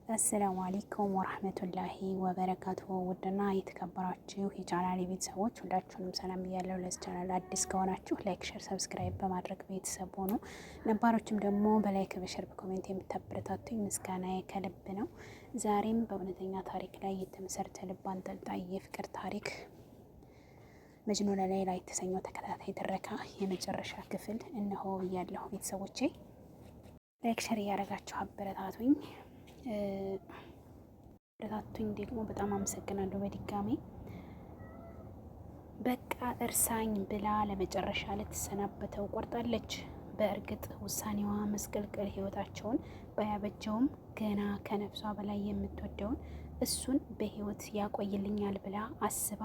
አሰላሙ አለይኩም ወራህመቱላሂ ወበረካቱ። ውድና የተከበራችሁ የቻናሌ ቤተሰቦች ሁላችሁንም ሰላም ብያለሁ። ለዚህ ቻናል አዲስ ከሆናችሁ ላይክ፣ ሼር፣ ሰብስክራይብ በማድረግ ቤተሰብ ሆኑ። ነባሮችም ደግሞ በላይክ በሸር በኮሜንት የምታበረታቱኝ ምስጋናዬ ከልብ ነው። ዛሬም በእውነተኛ ታሪክ ላይ የተመሰረተ ልብ አንጠልጣይ የፍቅር ታሪክ መጅኑን ሌይላ የተሰኘው ተከታታይ ትረካ የመጨረሻ ክፍል እነሆ ብያለሁ። ቤተሰቦቼ ላይክ ሼር እያደረጋችሁ አበረታቱኝ። ረታቱኝ ደግሞ በጣም አመሰግናለሁ። በድጋሚ በቃ እርሳኝ ብላ ለመጨረሻ ልትሰናበተው ቆርጣለች። በእርግጥ ውሳኔዋ መስቀልቅል ህይወታቸውን ባያበጀውም ገና ከነፍሷ በላይ የምትወደውን እሱን በህይወት ያቆይልኛል ብላ አስባ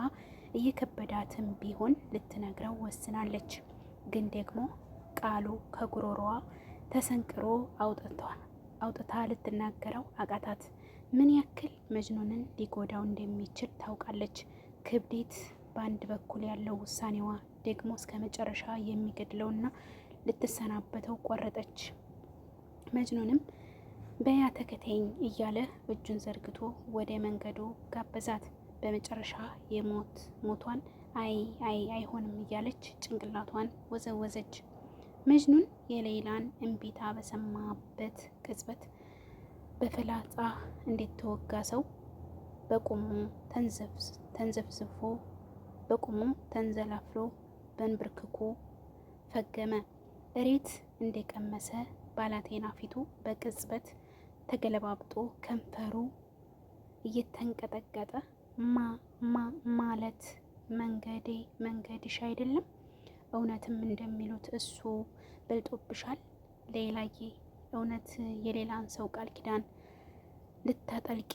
እየከበዳትም ቢሆን ልትነግረው ወስናለች። ግን ደግሞ ቃሉ ከጉሮሮዋ ተሰንቅሮ አውጥታ ልትናገረው አቃታት። ምን ያክል መጅኑንን ሊጎዳው እንደሚችል ታውቃለች። ክብዴት በአንድ በኩል ያለው ውሳኔዋ ደግሞ እስከ መጨረሻ የሚገድለውና ልትሰናበተው ቆረጠች። መጅኑንም በያ ተከተኝ እያለ እጁን ዘርግቶ ወደ መንገዱ ጋበዛት። በመጨረሻ ሞቷን አይሆንም እያለች ጭንቅላቷን ወዘወዘች። መጅኑን የሌይላን እምቢታ በሰማበት ቅጽበት በፍላጻ እንዴት ተወጋ ሰው በቁሙ ተንዘፍዝፎ በቁሙ ተንዘላፍሎ በንብርክኩ ፈገመ። እሬት እንደቀመሰ ባላቴና ፊቱ በቅጽበት ተገለባብጦ ከንፈሩ እየተንቀጠቀጠ ማለት መንገድሽ አይደለም? እውነትም እንደሚሉት እሱ በልጦብሻል ሌላዬ። እውነት የሌላን ሰው ቃል ኪዳን ልታጠልቂ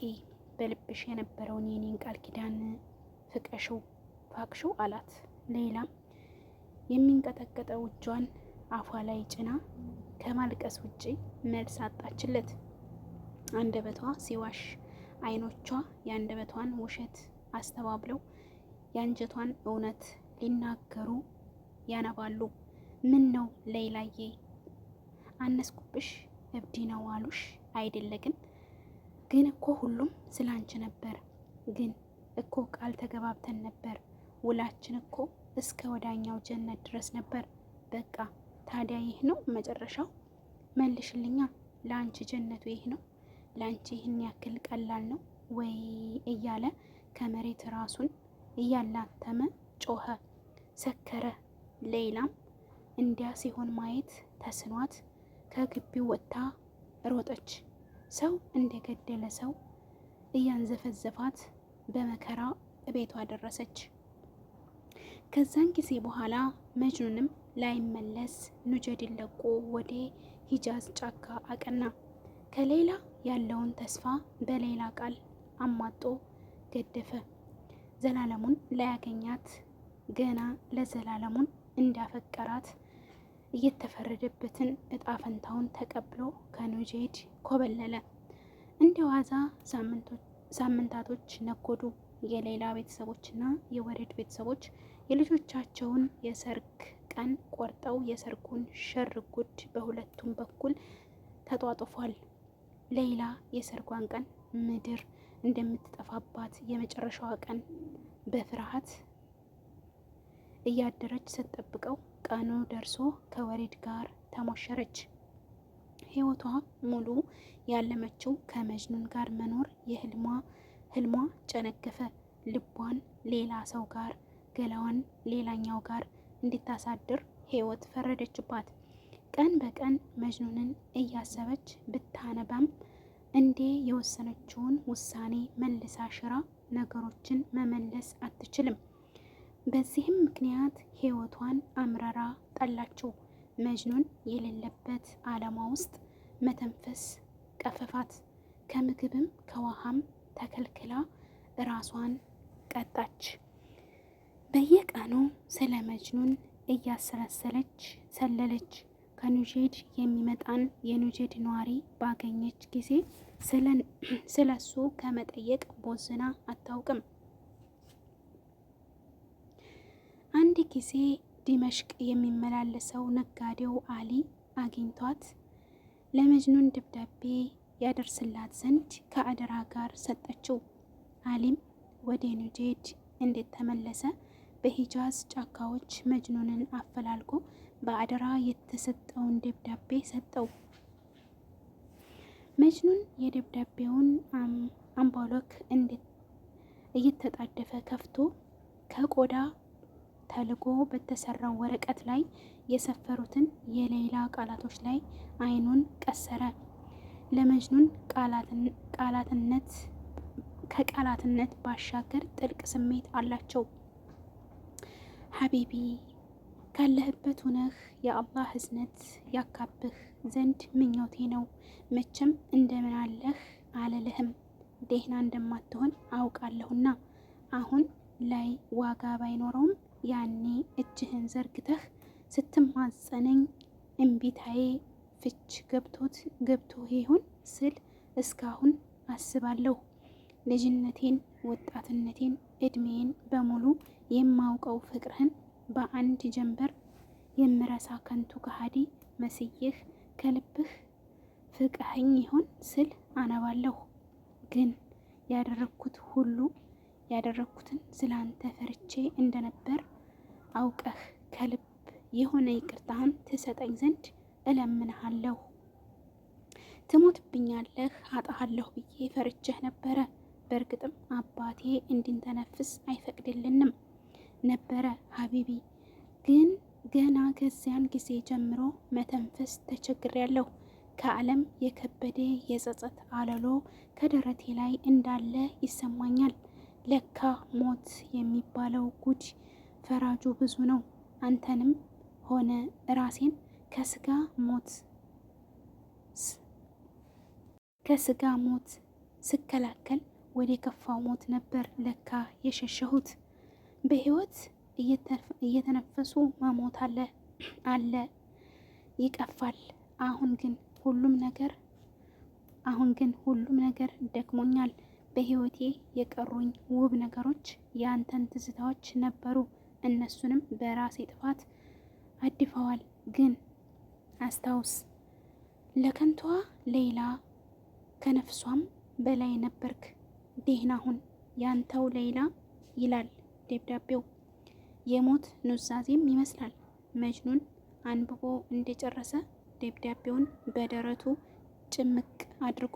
በልብሽ የነበረውን የኔን ቃል ኪዳን ፋቅሽው አላት። ሌላም የሚንቀጠቀጠው እጇን አፏ ላይ ጭና ከማልቀስ ውጪ መልስ አጣችለት። አንደበቷ ሲዋሽ አይኖቿ የአንደበቷን ውሸት አስተባብለው የአንጀቷን እውነት ሊናገሩ ያነባሉ። ምን ነው ሌላዬ አነስኩብሽ? እብዲ ነው አሉሽ አይደለ? ግን እኮ ሁሉም ስላንቺ ነበር። ግን እኮ ቃል ተገባብተን ነበር። ውላችን እኮ እስከ ወዳኛው ጀነት ድረስ ነበር። በቃ ታዲያ ይህ ነው መጨረሻው? መልሽልኛ። ለአንቺ ጀነቱ ይህ ነው? ለአንቺ ይህን ያክል ቀላል ነው ወይ? እያለ ከመሬት ራሱን እያላተመ ጮኸ። ሰከረ። ሌይላም እንዲያ ሲሆን ማየት ተስኗት ከግቢው ወጥታ ሮጠች። ሰው እንደገደለ ሰው እያንዘፈዘፋት በመከራ ቤቷ ደረሰች። ከዛን ጊዜ በኋላ መጅኑንም ላይመለስ ኑጀድን ለቆ ወደ ሂጃዝ ጫካ አቀና። ከሌላ ያለውን ተስፋ በሌላ ቃል አሟጦ ገደፈ። ዘላለሙን ላያገኛት ገና ለዘላለሙን እንዳፈቀራት እየተፈረደበትን እጣ ፈንታውን ተቀብሎ ከኑጀድ ኮበለለ። እንደ ዋዛ ሳምንታቶች ነጎዱ። የሌላ ቤተሰቦችና የወሬድ ቤተሰቦች የልጆቻቸውን የሰርግ ቀን ቆርጠው የሰርጉን ሸር ጉድ በሁለቱም በኩል ተጧጥፏል። ሌይላ የሰርጓን ቀን ምድር እንደምትጠፋባት የመጨረሻዋ ቀን በፍርሃት እያደረች ስትጠብቀው ቀኑ ደርሶ ከወሬድ ጋር ተሞሸረች። ህይወቷ ሙሉ ያለመችው ከመጅኑን ጋር መኖር ህልሟ ጨነገፈ። ልቧን ሌላ ሰው ጋር ገላዋን ሌላኛው ጋር እንድታሳድር ህይወት ፈረደችባት። ቀን በቀን መጅኑንን እያሰበች ብታነባም እንዴ የወሰነችውን ውሳኔ መልሳ ሽራ ነገሮችን መመለስ አትችልም። በዚህም ምክንያት ህይወቷን አምረራ ጠላችው። መጅኑን የሌለበት ዓለሟ ውስጥ መተንፈስ ቀፈፋት። ከምግብም ከውሃም ተከልክላ ራሷን ቀጣች። በየቀኑ ስለ መጅኑን እያሰላሰለች ሰለለች። ከኑጀድ የሚመጣን የኑጀድ ነዋሪ ባገኘች ጊዜ ስለሱ ከመጠየቅ ቦዝና አታውቅም። አንድ ጊዜ ዲመሽቅ የሚመላለሰው ነጋዴው አሊ አግኝቷት ለመጅኑን ደብዳቤ ያደርስላት ዘንድ ከአደራ ጋር ሰጠችው። አሊም ወደ ኑጀይድ እንዴት ተመለሰ? በሂጃዝ ጫካዎች መጅኑንን አፈላልጎ በአደራ የተሰጠውን ደብዳቤ ሰጠው። መጅኑን የደብዳቤውን አምባሎክ እየተጣደፈ ከፍቶ ከቆዳ ተልጎ በተሰራው ወረቀት ላይ የሰፈሩትን የሌላ ቃላቶች ላይ አይኑን ቀሰረ። ለመጅኑን ከቃላትነት ባሻገር ጥልቅ ስሜት አላቸው። ሀቢቢ ካለህበት ሆነህ የአላህ እዝነት ያካብህ ዘንድ ምኞቴ ነው። መቼም እንደምን አለህ አልልህም፣ ደህና እንደማትሆን አውቃለሁና አሁን ላይ ዋጋ ባይኖረውም ያኔ እጅህን ዘርግተህ ስትማጸነኝ እምቢታዬ ፍች ገብቶ ይሆን ስል እስካሁን አስባለሁ። ልጅነቴን፣ ወጣትነቴን፣ እድሜን በሙሉ የማውቀው ፍቅርህን በአንድ ጀንበር የምረሳ ከንቱ ከሃዲ መስይህ ከልብህ ፍቅኸኝ ይሆን ስል አነባለሁ። ግን ያደረግኩትን ስላንተ ፈርቼ እንደነበር አውቀህ ከልብ የሆነ ይቅርታህን ትሰጠኝ ዘንድ እለምንሃለሁ። ትሞትብኛለህ አጣሃለሁ ብዬ ፈርቼህ ነበረ። በእርግጥም አባቴ እንድንተነፍስ አይፈቅድልንም ነበረ ሀቢቢ። ግን ገና ከዚያን ጊዜ ጀምሮ መተንፈስ ተቸግሬያለሁ። ከዓለም የከበደ የጸጸት አለሎ ከደረቴ ላይ እንዳለ ይሰማኛል። ለካ ሞት የሚባለው ጉድ ፈራጁ ብዙ ነው። አንተንም ሆነ ራሴን ከስጋ ሞት ስከላከል ወደ ከፋው ሞት ነበር ለካ የሸሸሁት። በህይወት እየተነፈሱ መሞት አለ ይቀፋል። አሁን ግን ሁሉም ነገር ደክሞኛል። በህይወቴ የቀሩኝ ውብ ነገሮች የአንተን ትዝታዎች ነበሩ። እነሱንም በራሴ ጥፋት አድፈዋል። ግን አስታውስ፣ ለከንቷ ሌላ ከነፍሷም በላይ ነበርክ። ደህና ሁን ያንተው ሌላ ይላል ደብዳቤው። የሞት ኑዛዜም ይመስላል። መጅኑን አንብቦ እንደጨረሰ ደብዳቤውን በደረቱ ጭምቅ አድርጎ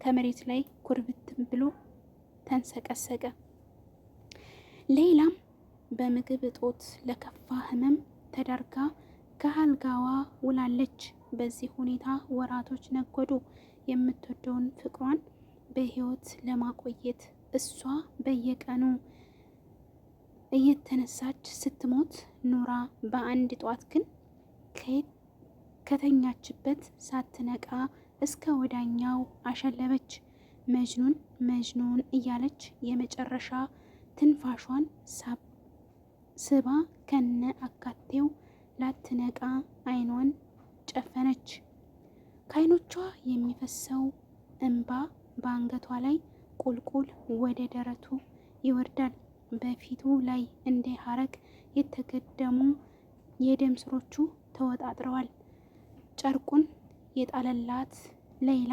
ከመሬት ላይ ኩርብትም ብሎ ተንሰቀሰቀ። ሌላም በምግብ እጦት ለከፋ ህመም ተዳርጋ ከአልጋዋ ውላለች። በዚህ ሁኔታ ወራቶች ነጎዱ። የምትወደውን ፍቅሯን በህይወት ለማቆየት እሷ በየቀኑ እየተነሳች ስትሞት ኑራ በአንድ ጧት ግን ከተኛችበት ሳትነቃ እስከ ወዳኛው አሸለበች። መጅኑን እያለች የመጨረሻ ትንፋሿን ስባ ከነ አካቴው ላትነቃ አይኗን ጨፈነች። ከአይኖቿ የሚፈሰው እንባ በአንገቷ ላይ ቁልቁል ወደ ደረቱ ይወርዳል። በፊቱ ላይ እንደ ሐረግ የተገደሙ የደም ስሮቹ ተወጣጥረዋል። ጨርቁን የጣለላት ሌላ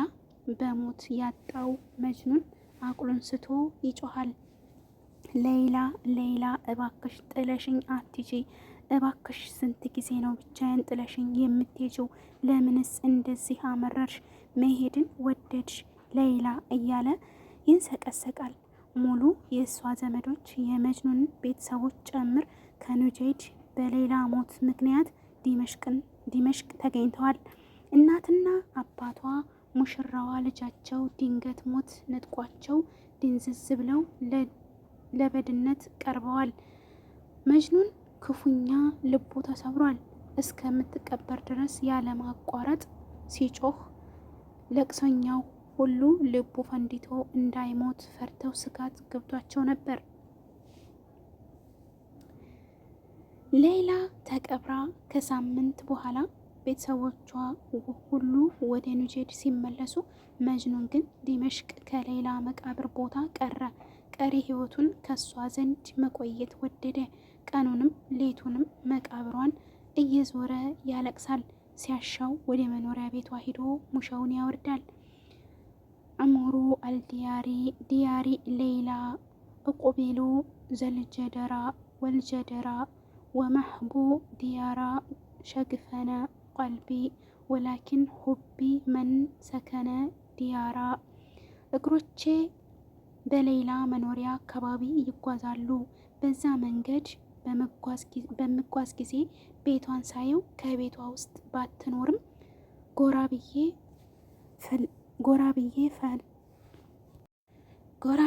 በሞት ያጣው መጅኑን አቅሉን ስቶ ይጮሃል። ሌላ እባክሽ ጥለሽኝ አትጂ፣ እባክሽ ስንት ጊዜ ነው ብቻዬን ጥለሽኝ የምትሄጂው? ለምንስ እንደዚህ አመረርሽ? መሄድን ወደድሽ ሌላ እያለ ይንሰቀሰቃል። ሙሉ የእሷ ዘመዶች የመጅኑን ቤተሰቦች ጭምር ከኑጀይድ በሌላ ሞት ምክንያት ዲመሽቅ ተገኝተዋል። እናትና አባቷ ሙሽራዋ ልጃቸው ድንገት ሞት ነጥቋቸው ድንዝዝ ብለው ለበድነት ቀርበዋል። መጅኑን ክፉኛ ልቡ ተሰብሯል። እስከምትቀበር ድረስ ያለማቋረጥ ሲጮህ ለቅሶኛው ሁሉ ልቡ ፈንድቶ እንዳይሞት ፈርተው ስጋት ገብቷቸው ነበር። ሌላ ተቀብራ ከሳምንት በኋላ ቤተሰቦቿ ሁሉ ወደ ኑጀይድ ሲመለሱ መጅኑን ግን ዲመሽቅ ከሌላ መቃብር ቦታ ቀረ። ቀሪ ህይወቱን ከሷ ዘንድ መቆየት ወደደ። ቀኑንም ሌቱንም መቃብሯን እየዞረ ያለቅሳል። ሲያሻው ወደ መኖሪያ ቤቷ ሂዶ ሙሻውን ያወርዳል። አምሩ አልዲያሪ ዲያሪ ሌይላ እቁቢሉ ዘልጀደራ ወልጀደራ ወመሕቡ ዲያራ ሸግፈነ ቀልቢ ወላኪን ሁቢ መን ሰከነ ዲያራ። እግሮቼ በሌይላ መኖሪያ አካባቢ ይጓዛሉ። በዛ መንገድ በምጓዝ ጊዜ ቤቷን ሳየው ከቤቷ ውስጥ ባትኖርም ጎራ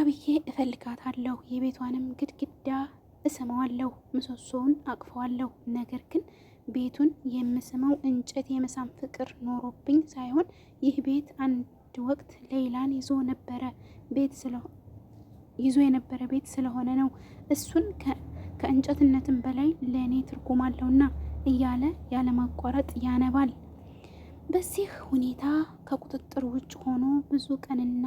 ብዬ እፈልጋታለሁ። የቤቷንም ግድግዳ እስመዋለሁ፣ ምሰሶውን አቅፈዋለሁ። ነገር ግን ቤቱን የምስመው እንጨት የመሳም ፍቅር ኖሮብኝ ሳይሆን ይህ ቤት አንድ ወቅት ሌይላን ይዞ የነበረ ቤት ስለሆነ ነው። እሱን ከእንጨትነትም በላይ ለእኔ ትርጉም አለውና እያለ ያለማቋረጥ ያነባል። በዚህ ሁኔታ ከቁጥጥር ውጭ ሆኖ ብዙ ቀንና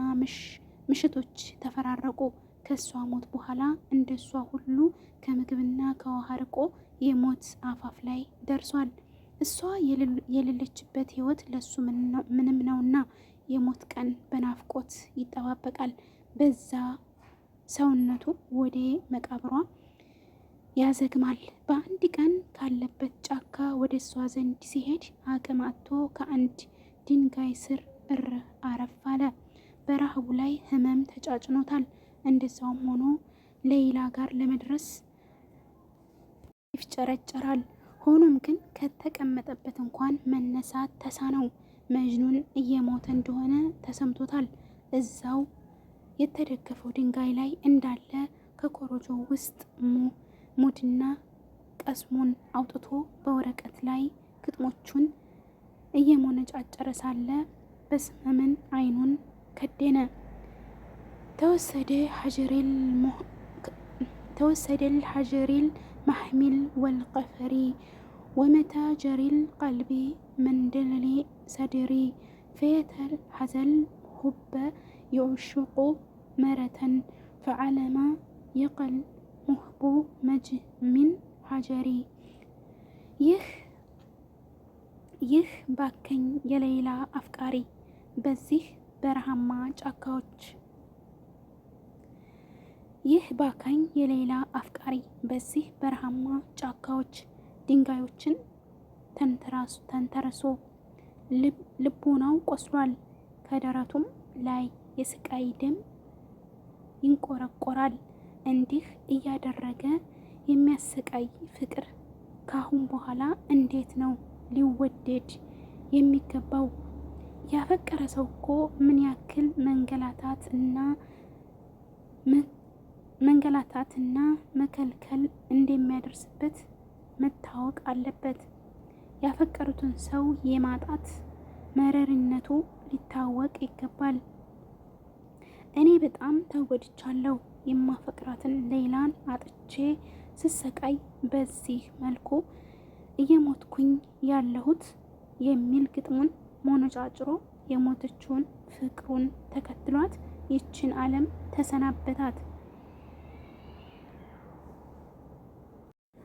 ምሽቶች ተፈራረቁ። ከእሷ ሞት በኋላ እንደሷ ሁሉ ከምግብና ከውሃ ርቆ የሞት አፋፍ ላይ ደርሷል። እሷ የሌለችበት ህይወት ለሱ ምንም ነውና የሞት ቀን በናፍቆት ይጠባበቃል። በዛ ሰውነቱ ወደ መቃብሯ ያዘግማል። በአንድ ቀን ካለበት ጫካ ወደ እሷ ዘንድ ሲሄድ አቅም አጥቶ ከአንድ ድንጋይ ስር አረፍ አለ። በረሃቡ ላይ ህመም ተጫጭኖታል። እንደዛውም ሆኖ ሌይላ ጋር ለመድረስ ይፍጨረጨራል። ሆኖም ግን ከተቀመጠበት እንኳን መነሳት ተሳነው። መጅኑን እየሞተ እንደሆነ ተሰምቶታል። እዛው የተደገፈው ድንጋይ ላይ እንዳለ ከኮረጆ ውስጥ ሙድና ቀስሙን አውጥቶ በወረቀት ላይ ግጥሞቹን እየሞነጫጨረ ሳለ በስመምን አይኑን ከደነ። ተወሰደል ሐጀሪል ማሕሚል ወልቀፈሪ ወመታ ጀሪል ቀልቢ መንደለሊ ሰድሪ ፈየተል ሐዘል ሁበ يعشق مرة فعلما يقل مهب من حجري ይህ ባከኝ የሌይላ አፍቃሪ በዚህ በረሃማ ጫካዎች ድንጋዮችን ተንተርሶ ልቦናው ቆስሏል። ከደረቱም ላይ የስቃይ ደም ይንቆረቆራል። እንዲህ እያደረገ የሚያሰቃይ ፍቅር ካሁን በኋላ እንዴት ነው ሊወደድ የሚገባው? ያፈቀረ ሰው እኮ ምን ያክል መንገላታትና መከልከል እንደሚያደርስበት መታወቅ አለበት። ያፈቀሩትን ሰው የማጣት መረርነቱ ሊታወቅ ይገባል። እኔ በጣም ተጎድቻለሁ። የማፈቅራትን ሌይላን አጥቼ ስሰቃይ በዚህ መልኩ እየሞትኩኝ ያለሁት የሚል ግጥሙን ሞነጫጭሮ የሞተችውን ፍቅሩን ተከትሏት ይችን ዓለም ተሰናበታት።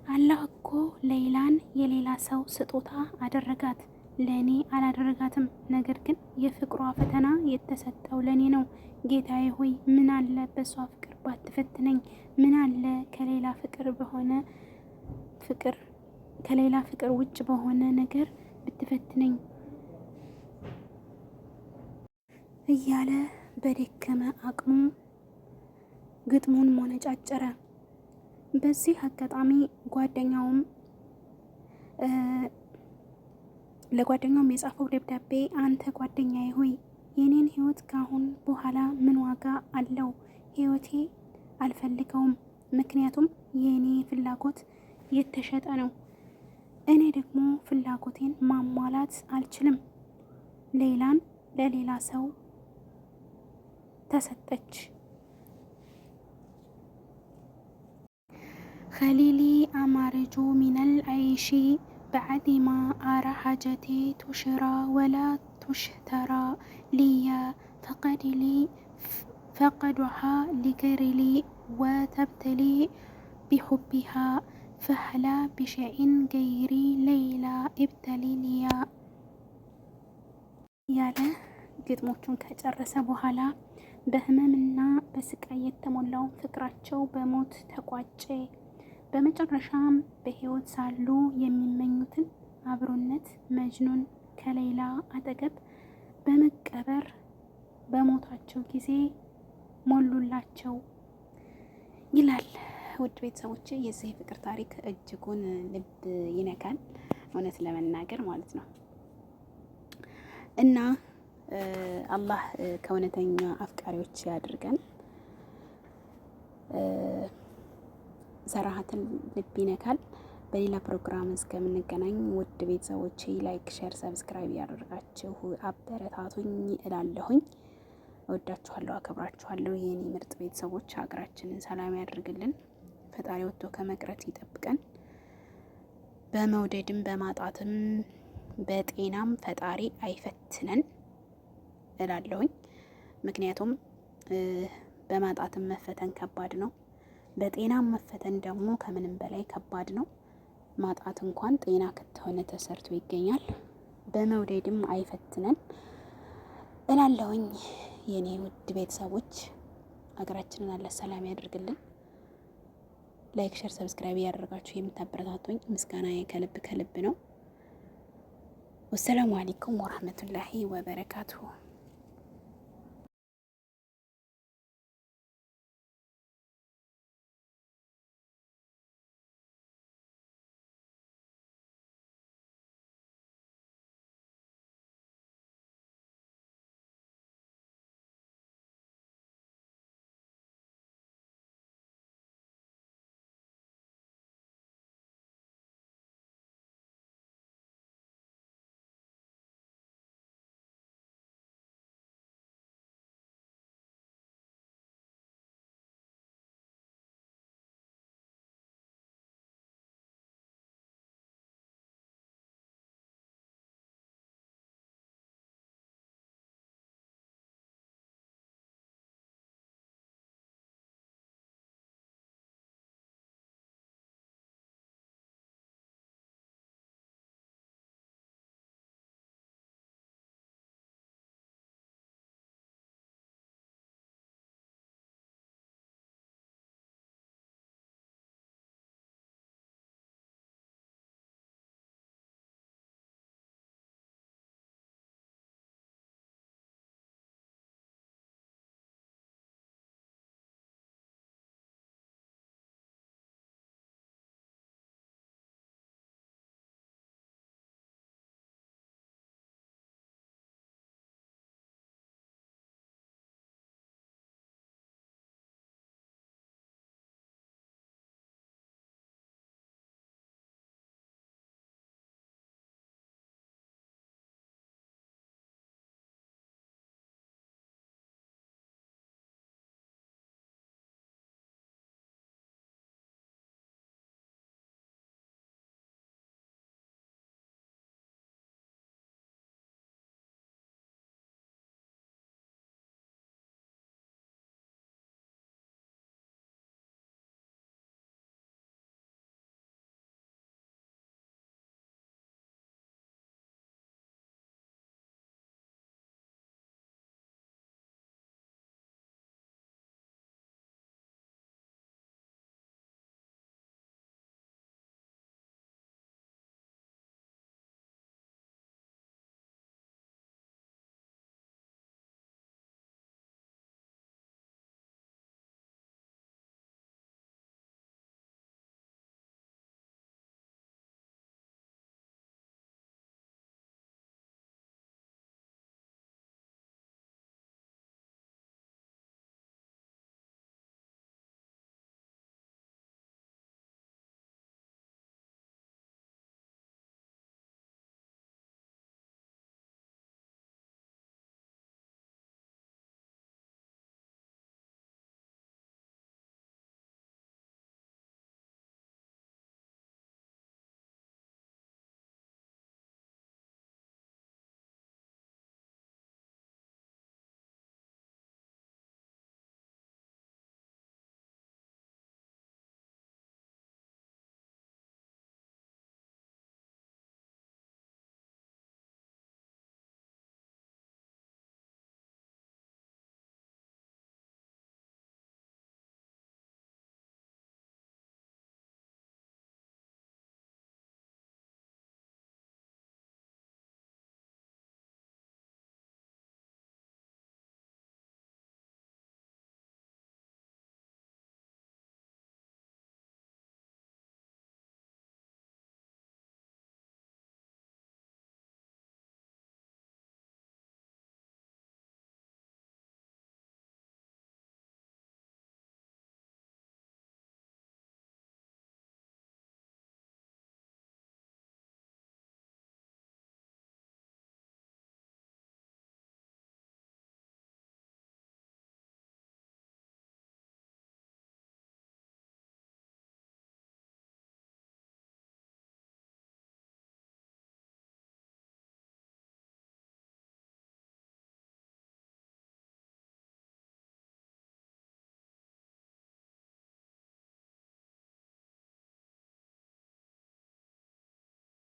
አላህ እኮ ሌይላን የሌላ ሰው ስጦታ አደረጋት፣ ለእኔ አላደረጋትም። ነገር ግን የፍቅሯ ፈተና የተሰጠው ለእኔ ነው። ጌታዬ ሆይ ምን አለ በሷ ፍቅር ባትፈትነኝ፣ ምን አለ ከሌላ ፍቅር ውጭ በሆነ ነገር ብትፈትነኝ እያለ በደከመ አቅሙ ግጥሙን ሞነጫጨረ። በዚህ አጋጣሚ ለጓደኛውም የጻፈው ደብዳቤ አንተ ጓደኛዬ ሆይ የኔን ህይወት ካሁን በኋላ ምን ዋጋ አለው? ህይወቴ አልፈልገውም። ምክንያቱም የኔ ፍላጎት የተሸጠ ነው። እኔ ደግሞ ፍላጎቴን ማሟላት አልችልም። ሌይላን ለሌላ ሰው ተሰጠች። ኸሊሊ አማረጁ ሚነል አይሺ بعدما أرى حاجتي تشرى ولا تشترى لي فقدها لغير لي وتبتلي بحبها فهلا بشيء غير ليلى ابتلي لي ያለ ግጥሞቹን ከጨረሰ በኋላ በህመምና በስቃይ የተሞላውን ፍቅራቸው በሞት ተቋጨ። በመጨረሻም በህይወት ሳሉ የሚመኙትን አብሮነት መጅኑን ከሌላ አጠገብ በመቀበር በሞታቸው ጊዜ ሞሉላቸው ይላል። ውድ ቤተሰቦች የዚህ ፍቅር ታሪክ እጅጉን ልብ ይነካል፣ እውነት ለመናገር ማለት ነው። እና አላህ ከእውነተኛ አፍቃሪዎች ያድርገን። ሰራሃትን ልብ ይነካል። በሌላ ፕሮግራም እስከምንገናኝ ውድ ቤተሰቦቼ ላይክ፣ ሼር፣ ሰብስክራይብ ያደርጋችሁ አበረታቱኝ እላለሁኝ። እወዳችኋለሁ፣ አከብራችኋለሁ የኔ ምርጥ ቤተሰቦች። ሀገራችንን ሰላም ያደርግልን። ፈጣሪ ወጥቶ ከመቅረት ይጠብቀን። በመውደድም በማጣትም በጤናም ፈጣሪ አይፈትነን እላለሁኝ። ምክንያቱም በማጣትም መፈተን ከባድ ነው፣ በጤናም መፈተን ደግሞ ከምንም በላይ ከባድ ነው። ማጣት እንኳን ጤና ከተሆነ ተሰርቶ ይገኛል። በመውደድም አይፈትነን እላለሁኝ የኔ ውድ ቤተሰቦች። ሀገራችንን አላህ ሰላም ያደርግልን። ላይክ፣ ሼር፣ ሰብስክራይብ ያደርጋችሁ የምታበረታቱኝ ምስጋና ከልብ ከልብ ነው። ወሰላሙ አለይኩም ወራህመቱላሂ ወበረካቱሁ።